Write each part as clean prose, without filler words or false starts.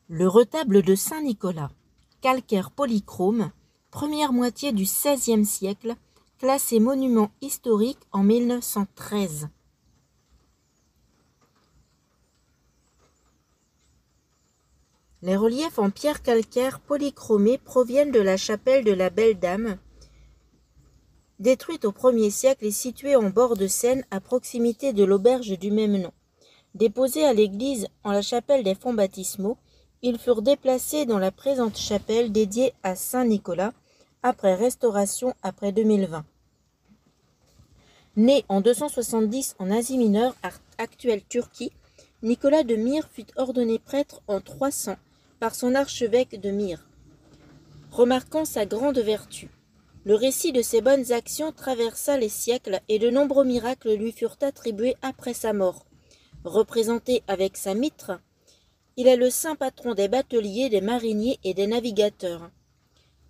Le retable de Saint-Nicolas, calcaire polychrome, première moitié du XVIe siècle, classé monument historique en 1913. Les reliefs en pierre calcaire polychromée proviennent de la chapelle de la Belle-Dame, détruite au 1er siècle et située en bord de Seine à proximité de l'auberge du même nom. Déposés à l'église en la chapelle des fonts baptismaux, ils furent déplacés dans la présente chapelle dédiée à Saint-Nicolas, après restauration après 2020. Né en 270 en Asie mineure, actuelle Turquie, Nicolas de Myre fut ordonné prêtre en 300 par son archevêque de Myre, remarquant sa grande vertu. Le récit de ses bonnes actions traversa les siècles et de nombreux miracles lui furent attribués après sa mort. Représenté avec sa mitre, il est le saint patron des bateliers, des mariniers et des navigateurs.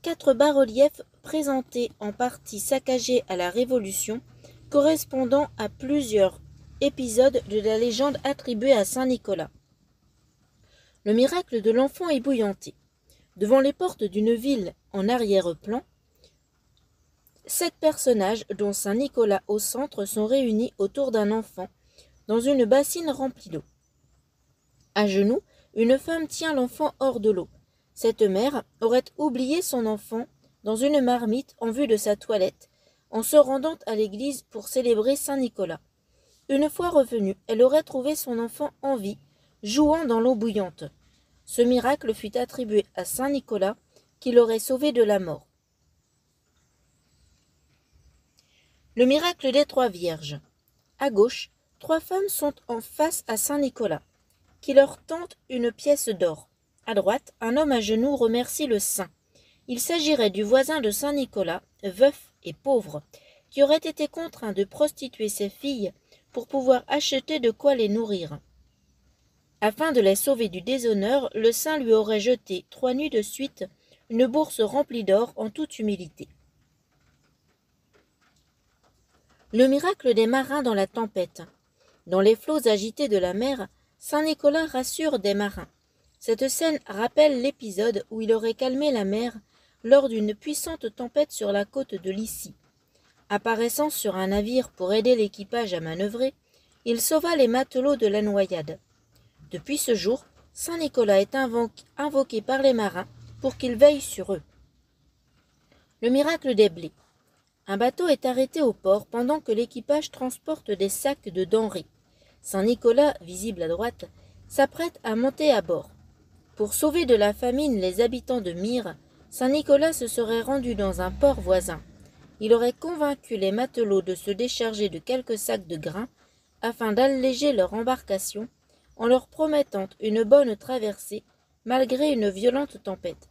4 bas-reliefs présentés en partie saccagés à la Révolution, correspondant à plusieurs épisodes de la légende attribuée à Saint Nicolas. Le miracle de l'enfant ébouillanté. Devant les portes d'une ville en arrière-plan, 7 personnages, dont Saint Nicolas au centre, sont réunis autour d'un enfant, dans une bassine remplie d'eau. À genoux, une femme tient l'enfant hors de l'eau. Cette mère aurait oublié son enfant dans une marmite en vue de sa toilette, en se rendant à l'église pour célébrer Saint Nicolas. Une fois revenue, elle aurait trouvé son enfant en vie, jouant dans l'eau bouillante. Ce miracle fut attribué à Saint Nicolas, qui l'aurait sauvé de la mort. Le miracle des 3 vierges. À gauche, 3 femmes sont en face à Saint Nicolas, qui leur tend une pièce d'or. À droite, un homme à genoux remercie le saint. Il s'agirait du voisin de Saint Nicolas, veuf et pauvre, qui aurait été contraint de prostituer ses filles pour pouvoir acheter de quoi les nourrir. Afin de les sauver du déshonneur, le saint lui aurait jeté 3 nuits de suite une bourse remplie d'or en toute humilité. Le miracle des marins dans la tempête. Dans les flots agités de la mer, Saint Nicolas rassure des marins. Cette scène rappelle l'épisode où il aurait calmé la mer lors d'une puissante tempête sur la côte de Lycie. Apparaissant sur un navire pour aider l'équipage à manœuvrer, il sauva les matelots de la noyade. Depuis ce jour, Saint Nicolas est invoqué par les marins pour qu'il veille sur eux. Le miracle des blés. Un bateau est arrêté au port pendant que l'équipage transporte des sacs de denrées. Saint Nicolas, visible à droite, s'apprête à monter à bord. Pour sauver de la famine les habitants de Myre, Saint Nicolas se serait rendu dans un port voisin. Il aurait convaincu les matelots de se décharger de quelques sacs de grains afin d'alléger leur embarcation en leur promettant une bonne traversée malgré une violente tempête.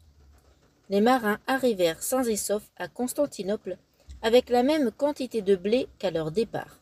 Les marins arrivèrent sains et saufs à Constantinople avec la même quantité de blé qu'à leur départ.